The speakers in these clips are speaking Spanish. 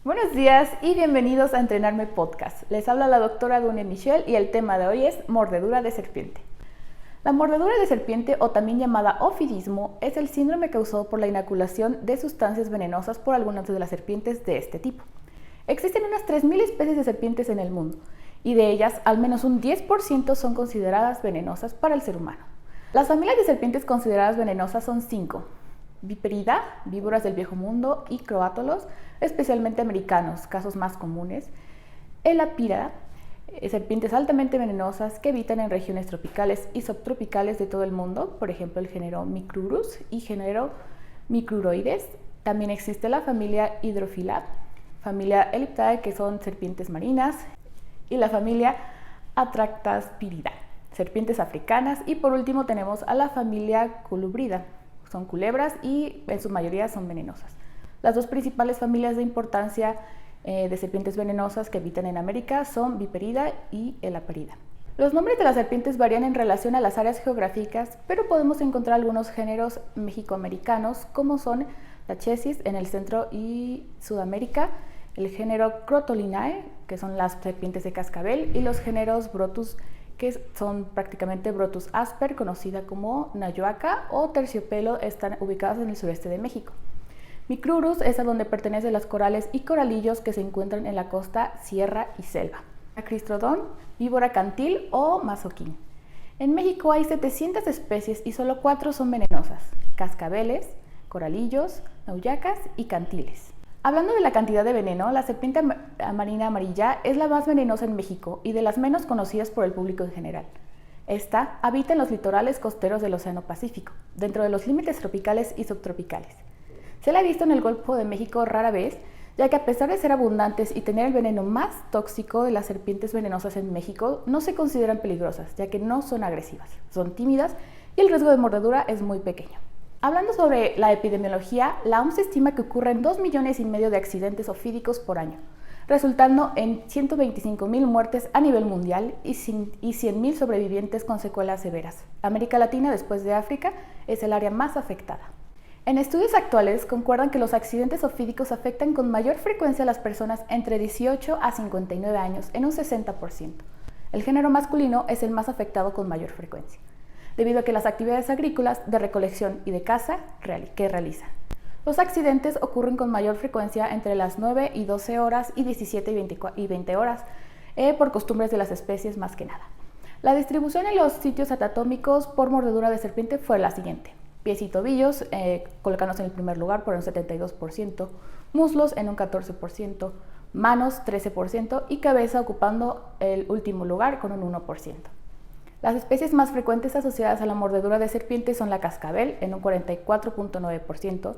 Buenos días y bienvenidos a Entrenarme Podcast. Les habla la doctora Dunia Michelle y el tema de hoy es mordedura de serpiente. La mordedura de serpiente, o también llamada ofidismo, es el síndrome causado por la inoculación de sustancias venenosas por algunas de las serpientes de este tipo. Existen unas 3.000 especies de serpientes en el mundo y de ellas al menos un 10% son consideradas venenosas para el ser humano. Las familias de serpientes consideradas venenosas son 5. Viperida, víboras del Viejo Mundo, y croátolos, especialmente americanos, casos más comunes. Elapira, serpientes altamente venenosas que habitan en regiones tropicales y subtropicales de todo el mundo, por ejemplo el género Micrurus y género Micruroides. También existe la familia Hydrophila, familia Elliptae, que son serpientes marinas, y la familia Atractaspiridae, serpientes africanas, y por último tenemos a la familia Colubrida. Son culebras y en su mayoría son venenosas. Las dos principales familias de importancia de serpientes venenosas que habitan en América son Viperida y Elaparida. Los nombres de las serpientes varían en relación a las áreas geográficas, pero podemos encontrar algunos géneros mexicoamericanos, como son la Chessis en el centro y Sudamérica, el género Crotolinae, que son las serpientes de cascabel, y los géneros Brotus, que son prácticamente Brotus asper, conocida como Nayoaca, o Terciopelo, están ubicadas en el sureste de México. Micrurus es a donde pertenecen las corales y coralillos que se encuentran en la costa, sierra y selva. Acristrodon, víbora cantil o mazoquín. En México hay 700 especies y solo 4 son venenosas: cascabeles, coralillos, nauyacas y cantiles. Hablando de la cantidad de veneno, la serpiente marina amarilla es la más venenosa en México y de las menos conocidas por el público en general. Esta habita en los litorales costeros del Océano Pacífico, dentro de los límites tropicales y subtropicales. Se la ha visto en el Golfo de México rara vez, ya que a pesar de ser abundantes y tener el veneno más tóxico de las serpientes venenosas en México, no se consideran peligrosas, ya que no son agresivas, son tímidas y el riesgo de mordedura es muy pequeño. Hablando sobre la epidemiología, la OMS estima que ocurren 2,5 millones de accidentes ofídicos por año, resultando en 125,000 muertes a nivel mundial y 100,000 sobrevivientes con secuelas severas. América Latina, después de África, es el área más afectada. En estudios actuales concuerdan que los accidentes ofídicos afectan con mayor frecuencia a las personas entre 18 a 59 años, en un 60%. El género masculino es el más afectado con mayor frecuencia, debido a que las actividades agrícolas, de recolección y de caza que realizan. Los accidentes ocurren con mayor frecuencia entre las 9 y 12 horas y 17 y 20 horas, por costumbres de las especies más que nada. La distribución en los sitios anatómicos por mordedura de serpiente fue la siguiente: pies y tobillos, colocándose en el primer lugar por un 72%, muslos en un 14%, manos 13% y cabeza ocupando el último lugar con un 1%. Las especies más frecuentes asociadas a la mordedura de serpiente son la cascabel en un 44.9%,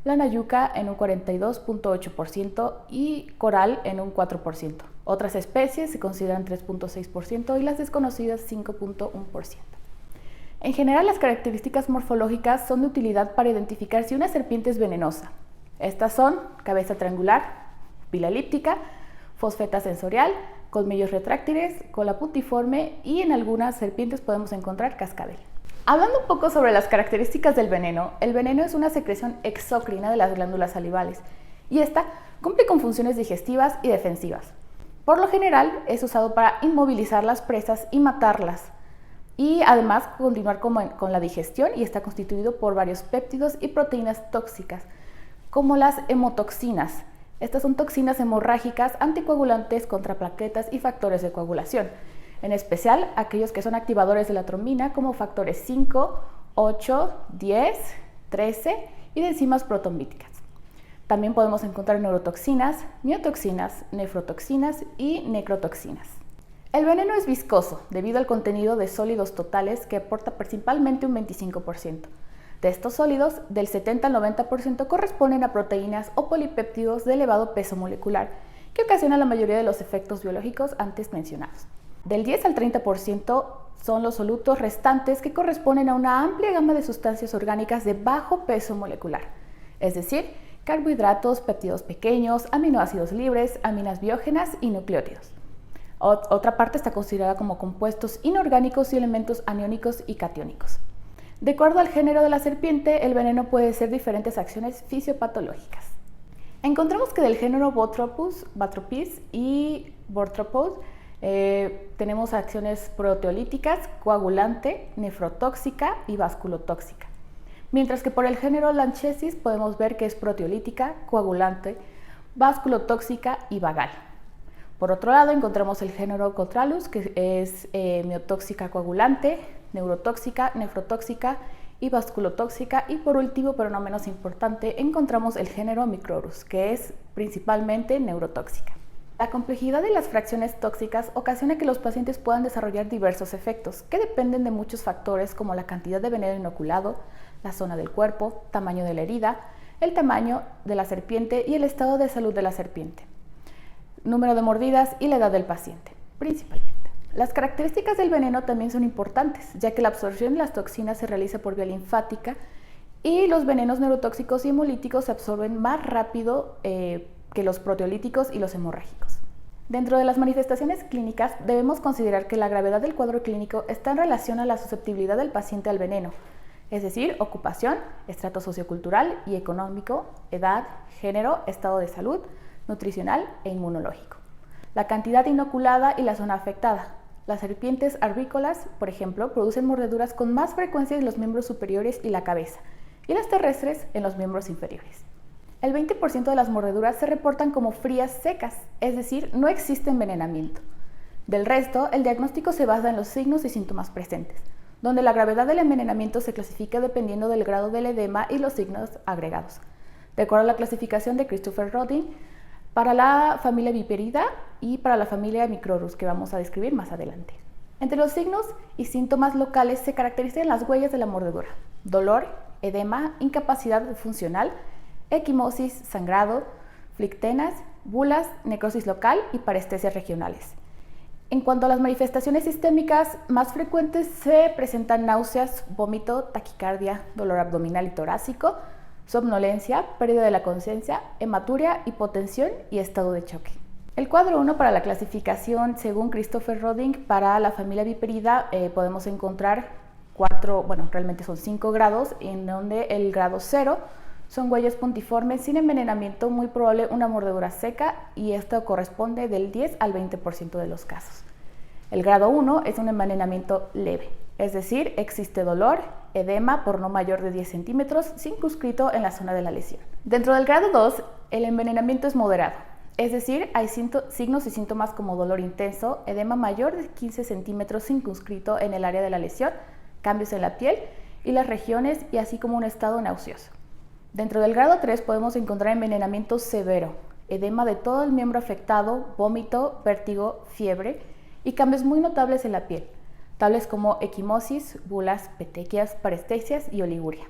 la nayuca en un 42.8% y coral en un 4%. Otras especies se consideran 3.6% y las desconocidas 5.1%. En general, las características morfológicas son de utilidad para identificar si una serpiente es venenosa. Estas son cabeza triangular, pupila elíptica, fosfeta sensorial, colmillos retráctiles, cola puntiforme y en algunas serpientes podemos encontrar cascabel. Hablando un poco sobre las características del veneno, el veneno es una secreción exócrina de las glándulas salivales y esta cumple con funciones digestivas y defensivas. Por lo general es usado para inmovilizar las presas y matarlas, y además continuar con la digestión, y está constituido por varios péptidos y proteínas tóxicas, como las hemotoxinas. Estas son toxinas hemorrágicas, anticoagulantes, contra plaquetas y factores de coagulación, en especial aquellos que son activadores de la trombina, como factores 5, 8, 10, 13 y de enzimas protombíticas. También podemos encontrar neurotoxinas, miotoxinas, nefrotoxinas y necrotoxinas. El veneno es viscoso debido al contenido de sólidos totales, que aporta principalmente un 25%. De estos sólidos, del 70 al 90% corresponden a proteínas o polipéptidos de elevado peso molecular, que ocasionan la mayoría de los efectos biológicos antes mencionados. Del 10 al 30% son los solutos restantes, que corresponden a una amplia gama de sustancias orgánicas de bajo peso molecular, es decir, carbohidratos, péptidos pequeños, aminoácidos libres, aminas biógenas y nucleótidos. Otra parte está considerada como compuestos inorgánicos y elementos aniónicos y catiónicos. De acuerdo al género de la serpiente, el veneno puede ser diferentes acciones fisiopatológicas. Encontramos que del género Bathrops y Bothropods tenemos acciones proteolíticas, coagulante, nefrotóxica y vasculotóxica. Mientras que por el género Lachesis podemos ver que es proteolítica, coagulante, vasculotóxica y vagal. Por otro lado, encontramos el género Cotralus, que es miotóxica coagulante, neurotóxica, nefrotóxica y vasculotóxica. Y por último, pero no menos importante, encontramos el género Microrus, que es principalmente neurotóxica. La complejidad de las fracciones tóxicas ocasiona que los pacientes puedan desarrollar diversos efectos, que dependen de muchos factores como la cantidad de veneno inoculado, la zona del cuerpo, tamaño de la herida, el tamaño de la serpiente y el estado de salud de la serpiente, número de mordidas y la edad del paciente, principalmente. Las características del veneno también son importantes, ya que la absorción de las toxinas se realiza por vía linfática y los venenos neurotóxicos y hemolíticos se absorben más rápido que los proteolíticos y los hemorrágicos. Dentro de las manifestaciones clínicas debemos considerar que la gravedad del cuadro clínico está en relación a la susceptibilidad del paciente al veneno, es decir, ocupación, estrato sociocultural y económico, edad, género, estado de salud, nutricional e inmunológico. La cantidad inoculada y la zona afectada. Las serpientes arborícolas, por ejemplo, producen mordeduras con más frecuencia en los miembros superiores y la cabeza, y las terrestres en los miembros inferiores. El 20% de las mordeduras se reportan como frías secas, es decir, no existe envenenamiento. Del resto, el diagnóstico se basa en los signos y síntomas presentes, donde la gravedad del envenenamiento se clasifica dependiendo del grado del edema y los signos agregados, de acuerdo a la clasificación de Christopher Rodin, para la familia Viperida y para la familia Microrus, que vamos a describir más adelante. Entre los signos y síntomas locales se caracterizan las huellas de la mordedura: dolor, edema, incapacidad funcional, equimosis, sangrado, flictenas, bulas, necrosis local y parestesias regionales. En cuanto a las manifestaciones sistémicas más frecuentes, se presentan náuseas, vómito, taquicardia, dolor abdominal y torácico, somnolencia, pérdida de la conciencia, hematuria, hipotensión y estado de choque. El cuadro 1 para la clasificación según Christopher Rodin para la familia Viperida podemos encontrar realmente son 5 grados, en donde el grado 0 son huellas puntiformes sin envenenamiento, muy probable una mordedura seca, y esto corresponde del 10 al 20% de los casos. El grado 1 es un envenenamiento leve, es decir, existe dolor, edema por no mayor de 10 centímetros circunscrito en la zona de la lesión. Dentro del grado 2, el envenenamiento es moderado, es decir, hay signos y síntomas como dolor intenso, edema mayor de 15 centímetros circunscrito en el área de la lesión, cambios en la piel y las regiones, y así como un estado nauseoso. Dentro del grado 3 podemos encontrar envenenamiento severo, edema de todo el miembro afectado, vómito, vértigo, fiebre y cambios muy notables en la piel, tales como equimosis, bulas, petequias, parestesias y oliguria.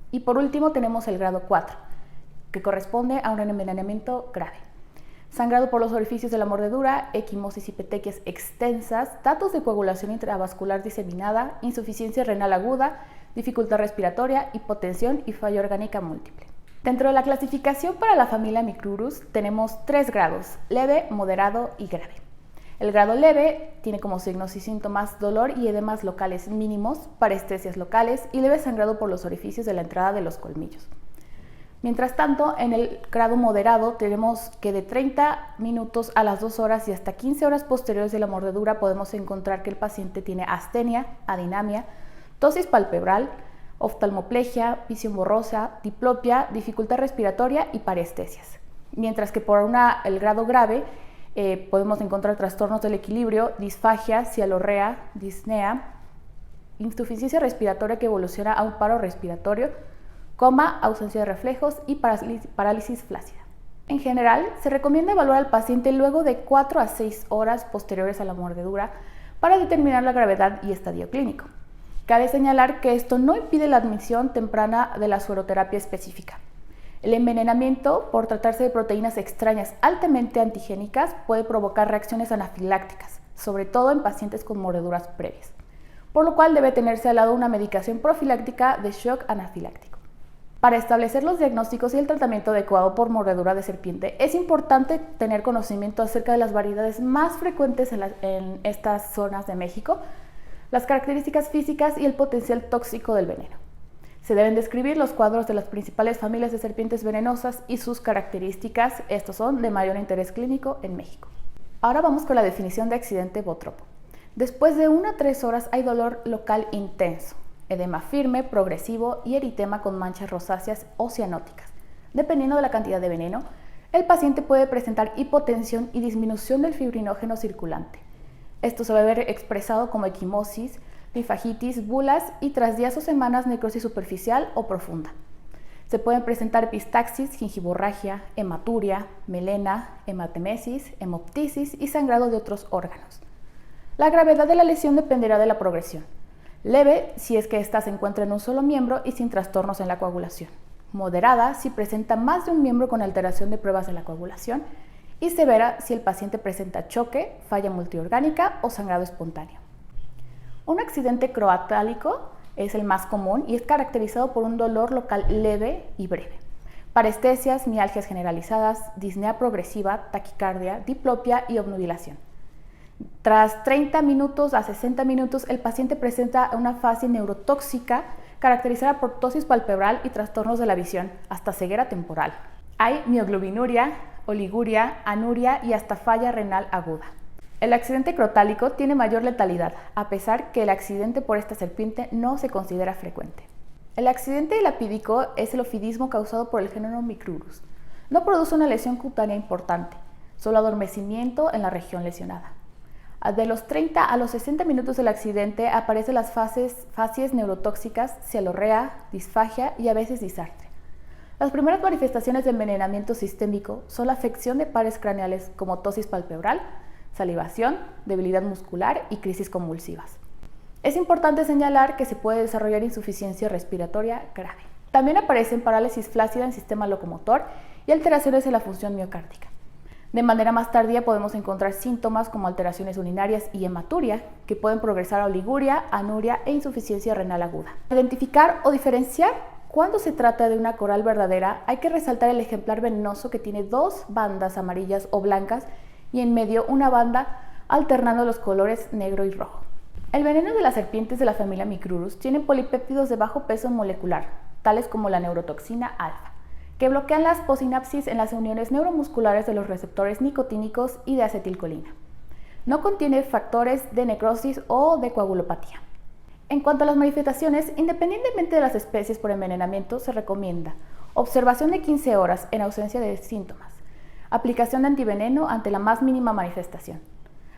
Y por último tenemos el grado 4, que corresponde a un envenenamiento grave. Sangrado por los orificios de la mordedura, equimosis y petequias extensas, datos de coagulación intravascular diseminada, insuficiencia renal aguda, dificultad respiratoria, hipotensión y falla orgánica múltiple. Dentro de la clasificación para la familia Micrurus tenemos 3 grados: leve, moderado y grave. El grado leve tiene como signos y síntomas dolor y edemas locales mínimos, parestesias locales y leve sangrado por los orificios de la entrada de los colmillos. Mientras tanto, en el grado moderado tenemos que de 30 minutos a las 2 horas y hasta 15 horas posteriores de la mordedura podemos encontrar que el paciente tiene astenia, adinamia, tosis palpebral, oftalmoplegia, visión borrosa, diplopia, dificultad respiratoria y parestesias. Mientras que por el grado grave podemos encontrar trastornos del equilibrio, disfagia, cialorrea, disnea, insuficiencia respiratoria que evoluciona a un paro respiratorio, coma, ausencia de reflejos y parálisis flácida. En general, se recomienda evaluar al paciente luego de 4 a 6 horas posteriores a la mordedura para determinar la gravedad y estadio clínico. Cabe señalar que esto no impide la admisión temprana de la sueroterapia específica. El envenenamiento, por tratarse de proteínas extrañas altamente antigénicas, puede provocar reacciones anafilácticas, sobre todo en pacientes con mordeduras previas, por lo cual debe tenerse al lado una medicación profiláctica de shock anafiláctico. Para establecer los diagnósticos y el tratamiento adecuado por mordedura de serpiente, es importante tener conocimiento acerca de las variedades más frecuentes en estas zonas de México, las características físicas y el potencial tóxico del veneno. Se deben describir los cuadros de las principales familias de serpientes venenosas y sus características. Estos son de mayor interés clínico en México. Ahora vamos con la definición de accidente bótropo. Después de 1 a 3 horas hay dolor local intenso, edema firme, progresivo y eritema con manchas rosáceas o cianóticas. Dependiendo de la cantidad de veneno, el paciente puede presentar hipotensión y disminución del fibrinógeno circulante. Esto se va a ver expresado como equimosis, linfagitis, bulas y tras días o semanas necrosis superficial o profunda. Se pueden presentar epistaxis, gingivorragia, hematuria, melena, hematemesis, hemoptisis y sangrado de otros órganos. La gravedad de la lesión dependerá de la progresión. Leve si es que ésta se encuentra en un solo miembro y sin trastornos en la coagulación. Moderada si presenta más de un miembro con alteración de pruebas de la coagulación. Y severa si el paciente presenta choque, falla multiorgánica o sangrado espontáneo. Un accidente croatálico es el más común y es caracterizado por un dolor local leve y breve. Parestesias, mialgias generalizadas, disnea progresiva, taquicardia, diplopia y obnubilación. Tras 30 minutos a 60 minutos, el paciente presenta una fase neurotóxica caracterizada por ptosis palpebral y trastornos de la visión, hasta ceguera temporal. Hay mioglobinuria, oliguria, anuria y hasta falla renal aguda. El accidente crotálico tiene mayor letalidad, a pesar que el accidente por esta serpiente no se considera frecuente. El accidente lapídico es el ofidismo causado por el género Micrurus. No produce una lesión cutánea importante, solo adormecimiento en la región lesionada. De los 30 a los 60 minutos del accidente aparecen las facies neurotóxicas, cialorrea, disfagia y a veces disartre. Las primeras manifestaciones de envenenamiento sistémico son la afección de pares craneales como ptosis palpebral, salivación, debilidad muscular y crisis convulsivas. Es importante señalar que se puede desarrollar insuficiencia respiratoria grave. También aparecen parálisis flácida en sistema locomotor y alteraciones en la función miocárdica. De manera más tardía podemos encontrar síntomas como alteraciones urinarias y hematuria, que pueden progresar a oliguria, anuria e insuficiencia renal aguda. Identificar o diferenciar cuando se trata de una coral verdadera, hay que resaltar el ejemplar venenoso que tiene 2 bandas amarillas o blancas y en medio una banda alternando los colores negro y rojo. El veneno de las serpientes de la familia Micrurus tienen polipéptidos de bajo peso molecular, tales como la neurotoxina alfa, que bloquean las posinapsis en las uniones neuromusculares de los receptores nicotínicos y de acetilcolina. No contiene factores de necrosis o de coagulopatía. En cuanto a las manifestaciones, independientemente de las especies por envenenamiento, se recomienda observación de 15 horas en ausencia de síntomas, aplicación de antiveneno ante la más mínima manifestación,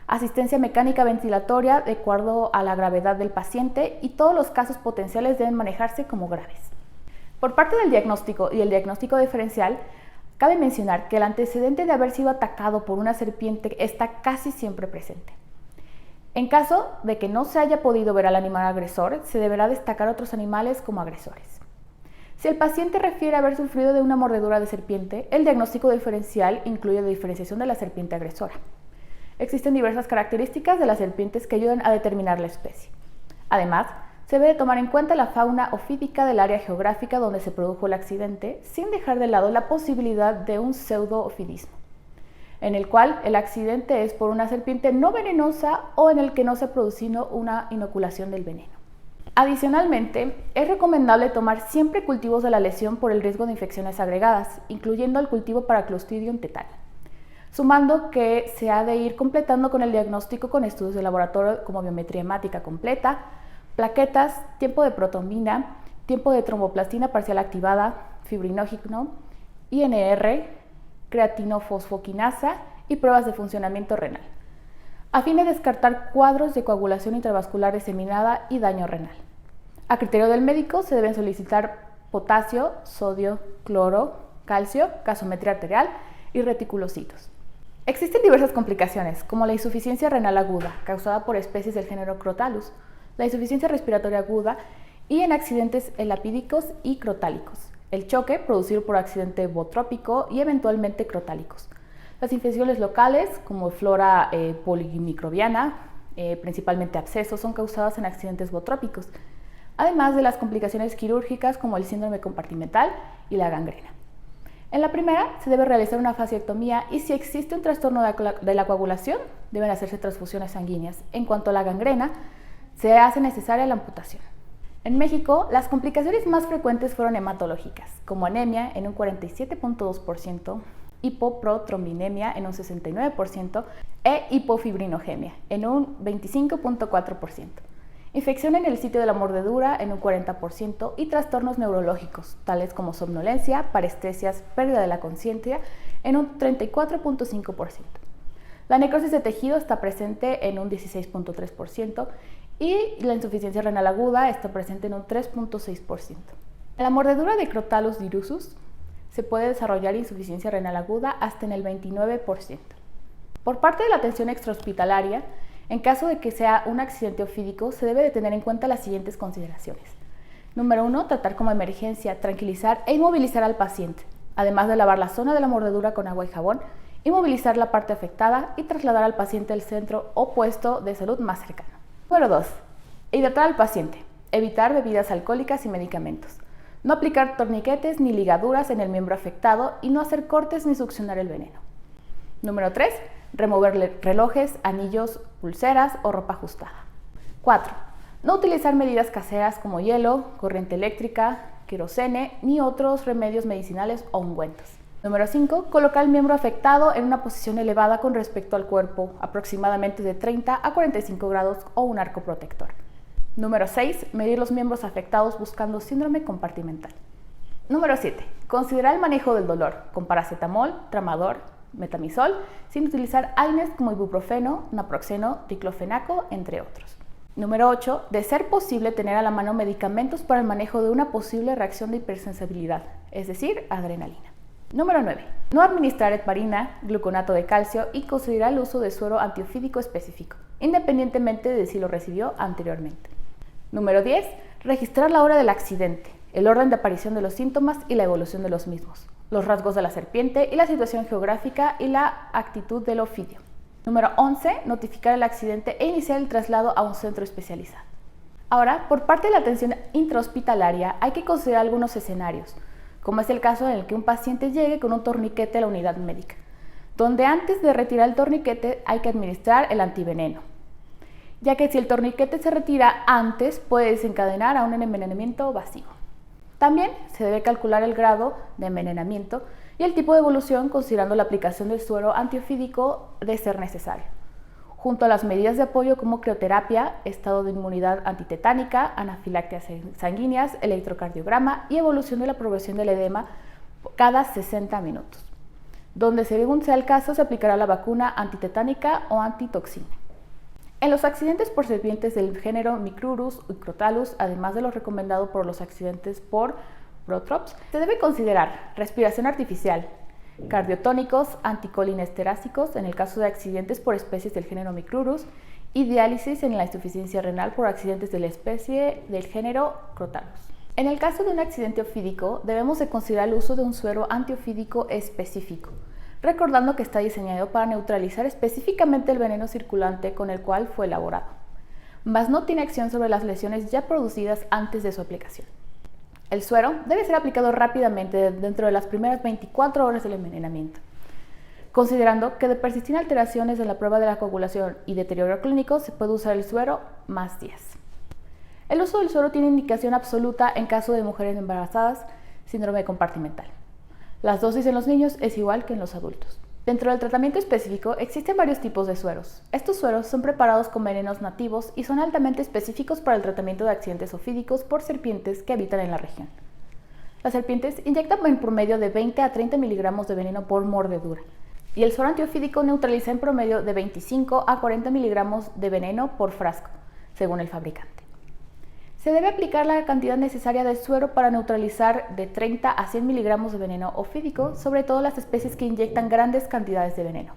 asistencia mecánica ventilatoria de acuerdo a la gravedad del paciente y todos los casos potenciales deben manejarse como graves. Por parte del diagnóstico y el diagnóstico diferencial, cabe mencionar que el antecedente de haber sido atacado por una serpiente está casi siempre presente. En caso de que no se haya podido ver al animal agresor, se deberá destacar otros animales como agresores. Si el paciente refiere haber sufrido de una mordedura de serpiente, el diagnóstico diferencial incluye la diferenciación de la serpiente agresora. Existen diversas características de las serpientes que ayudan a determinar la especie. Además, se debe tomar en cuenta la fauna ofídica del área geográfica donde se produjo el accidente, sin dejar de lado la posibilidad de un pseudo-ofidismo, en el cual el accidente es por una serpiente no venenosa o en el que no se ha producido una inoculación del veneno. Adicionalmente, es recomendable tomar siempre cultivos de la lesión por el riesgo de infecciones agregadas, incluyendo el cultivo para Clostridium tetani, sumando que se ha de ir completando con el diagnóstico con estudios de laboratorio como biometría hemática completa, plaquetas, tiempo de protrombina, tiempo de tromboplastina parcial activada, fibrinógeno, INR, creatinofosfoquinasa y pruebas de funcionamiento renal, a fin de descartar cuadros de coagulación intravascular diseminada y daño renal. A criterio del médico se deben solicitar potasio, sodio, cloro, calcio, gasometría arterial y reticulocitos. Existen diversas complicaciones, como la insuficiencia renal aguda, causada por especies del género Crotalus, la insuficiencia respiratoria aguda y en accidentes lapídicos y crotálicos, el choque producido por accidente botrópico y eventualmente crotálicos. Las infecciones locales, como flora polimicrobiana, principalmente abscesos, son causadas en accidentes botrópicos, además de las complicaciones quirúrgicas como el síndrome compartimental y la gangrena. En la primera se debe realizar una fasciectomía y si existe un trastorno de la coagulación, deben hacerse transfusiones sanguíneas. En cuanto a la gangrena, se hace necesaria la amputación. En México, las complicaciones más frecuentes fueron hematológicas, como anemia en un 47.2%, hipoprotrombinemia en un 69% e hipofibrinogemia en un 25.4%. Infección en el sitio de la mordedura en un 40% y trastornos neurológicos, tales como somnolencia, parestesias, pérdida de la conciencia en un 34.5%. La necrosis de tejido está presente en un 16.3% y la insuficiencia renal aguda está presente en un 3.6%. En la mordedura de Crotalus dirusus se puede desarrollar insuficiencia renal aguda hasta en el 29%. Por parte de la atención extrahospitalaria, en caso de que sea un accidente ofídico, se debe de tener en cuenta las siguientes consideraciones. Número 1, tratar como emergencia, tranquilizar e inmovilizar al paciente, además de lavar la zona de la mordedura con agua y jabón, inmovilizar la parte afectada y trasladar al paciente al centro o puesto de salud más cercano. Número 2. Hidratar al paciente. Evitar bebidas alcohólicas y medicamentos. No aplicar torniquetes ni ligaduras en el miembro afectado y no hacer cortes ni succionar el veneno. Número 3. Remover relojes, anillos, pulseras o ropa ajustada. 4. No utilizar medidas caseras como hielo, corriente eléctrica, querosene ni otros remedios medicinales o ungüentos. Número 5. Colocar el miembro afectado en una posición elevada con respecto al cuerpo, aproximadamente de 30 a 45 grados o un arco protector. Número 6. Medir los miembros afectados buscando síndrome compartimental. Número 7. Considerar el manejo del dolor con paracetamol, tramador, metamizol, sin utilizar AINES como ibuprofeno, naproxeno, diclofenaco, entre otros. Número 8. De ser posible tener a la mano medicamentos para el manejo de una posible reacción de hipersensibilidad, es decir, adrenalina. Número 9. No administrar heparina, gluconato de calcio y considerar el uso de suero antiofídico específico, independientemente de si lo recibió anteriormente. Número 10. Registrar la hora del accidente, el orden de aparición de los síntomas y la evolución de los mismos, los rasgos de la serpiente y la situación geográfica y la actitud del ofidio. Número 11. Notificar el accidente e iniciar el traslado a un centro especializado. Ahora, por parte de la atención intrahospitalaria, hay que considerar algunos escenarios, como es el caso en el que un paciente llegue con un torniquete a la unidad médica, donde antes de retirar el torniquete hay que administrar el antiveneno, ya que si el torniquete se retira antes puede desencadenar a un envenenamiento vasivo. También se debe calcular el grado de envenenamiento y el tipo de evolución considerando la aplicación del suero antiofídico de ser necesario, junto a las medidas de apoyo como crioterapia, estado de inmunidad antitetánica, anafilaxias sanguíneas, electrocardiograma y evolución de la progresión del edema cada 60 minutos, donde según sea el caso se aplicará la vacuna antitetánica o antitoxina. En los accidentes por serpientes del género Micrurus y Crotalus, además de lo recomendado por los accidentes por Botrops, se debe considerar respiración artificial, cardiotónicos, anticolinestéricos en el caso de accidentes por especies del género Micrurus y diálisis en la insuficiencia renal por accidentes de la especie del género Crotalus. En el caso de un accidente ofídico, debemos de considerar el uso de un suero antiofídico específico, recordando que está diseñado para neutralizar específicamente el veneno circulante con el cual fue elaborado, mas no tiene acción sobre las lesiones ya producidas antes de su aplicación. El suero debe ser aplicado rápidamente dentro de las primeras 24 horas del envenenamiento, considerando que de persistir alteraciones en la prueba de la coagulación y deterioro clínico se puede usar el suero más días. El uso del suero tiene indicación absoluta en caso de mujeres embarazadas, síndrome compartimental. Las dosis en los niños es igual que en los adultos. Dentro del tratamiento específico existen varios tipos de sueros. Estos sueros son preparados con venenos nativos y son altamente específicos para el tratamiento de accidentes ofídicos por serpientes que habitan en la región. Las serpientes inyectan en promedio de 20 a 30 miligramos de veneno por mordedura y el suero antiofídico neutraliza en promedio de 25 a 40 miligramos de veneno por frasco, según el fabricante. Se debe aplicar la cantidad necesaria de suero para neutralizar de 30 a 100 miligramos de veneno ofídico, sobre todo las especies que inyectan grandes cantidades de veneno.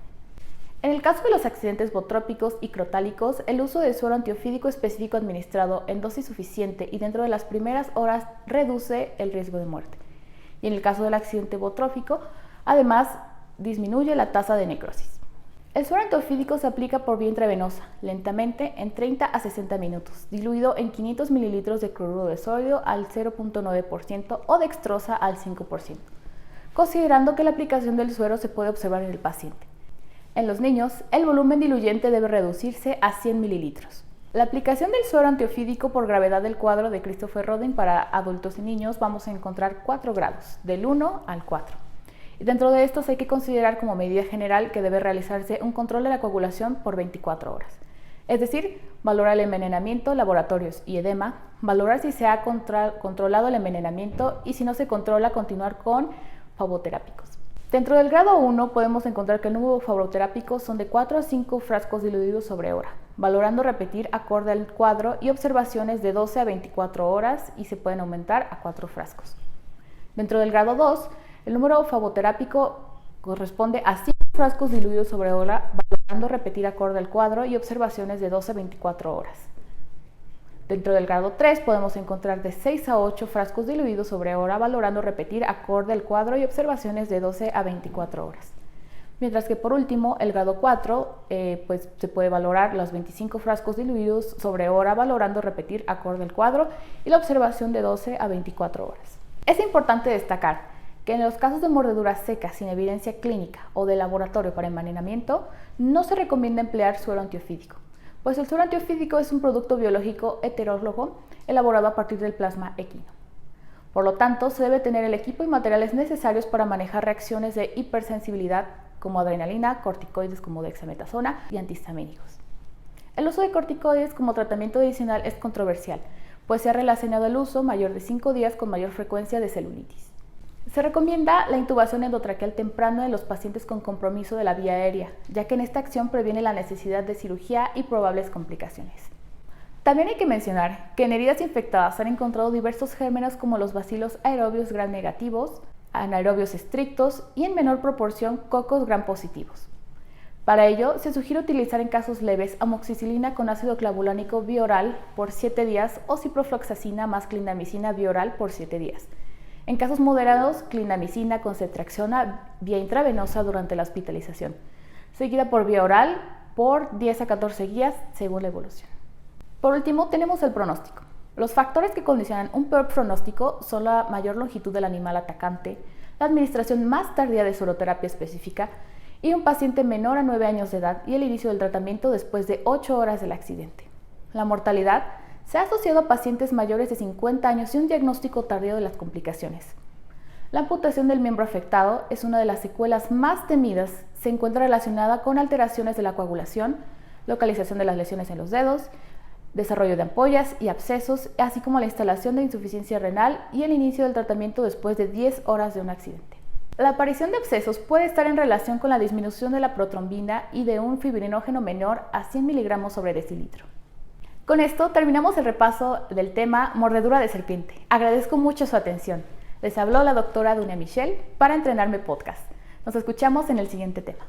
En el caso de los accidentes botrópicos y crotálicos, el uso de suero antiofídico específico administrado en dosis suficiente y dentro de las primeras horas reduce el riesgo de muerte. Y en el caso del accidente botrófico, además, disminuye la tasa de necrosis. El suero antiofídico se aplica por vía intravenosa, lentamente, en 30 a 60 minutos, diluido en 500 ml de cloruro de sodio al 0.9% o dextrosa al 5%, considerando que la aplicación del suero se puede observar en el paciente. En los niños, el volumen diluyente debe reducirse a 100 ml. La aplicación del suero antiofídico por gravedad del cuadro de Christopher Rodin para adultos y niños vamos a encontrar 4 grados, del 1 al 4. Y dentro de estos hay que considerar como medida general que debe realizarse un control de la coagulación por 24 horas. Es decir, valorar el envenenamiento, laboratorios y edema, valorar si se ha controlado el envenenamiento y si no se controla, continuar con flavoterápicos. Dentro del grado 1 podemos encontrar que el número flavoterápicos son de 4 a 5 frascos diluidos sobre hora, valorando repetir acorde al cuadro y observaciones de 12 a 24 horas y se pueden aumentar a 4 frascos. Dentro del grado 2, el número flavoterápico corresponde a 5 frascos diluidos sobre hora, valorando repetir acorde al cuadro y observaciones de 12 a 24 horas. Dentro del grado 3 podemos encontrar de 6 a 8 frascos diluidos sobre hora, valorando repetir acorde al cuadro y observaciones de 12 a 24 horas. Mientras que por último, el grado 4, se puede valorar los 25 frascos diluidos sobre hora, valorando repetir acorde al cuadro y la observación de 12 a 24 horas. Es importante destacar que en los casos de mordedura seca sin evidencia clínica o de laboratorio para envenenamiento, no se recomienda emplear suero antiofídico, pues el suero antiofídico es un producto biológico heterólogo elaborado a partir del plasma equino. Por lo tanto, se debe tener el equipo y materiales necesarios para manejar reacciones de hipersensibilidad como adrenalina, corticoides como dexametasona y antihistamínicos. El uso de corticoides como tratamiento adicional es controversial, pues se ha relacionado el uso mayor de 5 días con mayor frecuencia de celulitis. Se recomienda la intubación endotraqueal temprana en los pacientes con compromiso de la vía aérea, ya que en esta acción previene la necesidad de cirugía y probables complicaciones. También hay que mencionar que en heridas infectadas se han encontrado diversos gérmenes como los bacilos aerobios gram negativos, anaerobios estrictos y en menor proporción cocos gram positivos. Para ello, se sugiere utilizar en casos leves amoxicilina con ácido clavulánico bioral por 7 días o ciprofloxacina más clindamicina bioral por 7 días. En casos moderados, clindamicina con ceftriaxona vía intravenosa durante la hospitalización, seguida por vía oral por 10 a 14 días según la evolución. Por último, tenemos el pronóstico. Los factores que condicionan un peor pronóstico son la mayor longitud del animal atacante, la administración más tardía de sueroterapia específica y un paciente menor a 9 años de edad y el inicio del tratamiento después de 8 horas del accidente. La mortalidad se ha asociado a pacientes mayores de 50 años y un diagnóstico tardío de las complicaciones. La amputación del miembro afectado es una de las secuelas más temidas. Se encuentra relacionada con alteraciones de la coagulación, localización de las lesiones en los dedos, desarrollo de ampollas y abscesos, así como la instalación de insuficiencia renal y el inicio del tratamiento después de 10 horas de un accidente. La aparición de abscesos puede estar en relación con la disminución de la protrombina y de un fibrinógeno menor a 100 mg sobre decilitro. Con esto terminamos el repaso del tema mordedura de serpiente. Agradezco mucho su atención. Les habló la doctora Dunia Michel para Entrenarme Podcast. Nos escuchamos en el siguiente tema.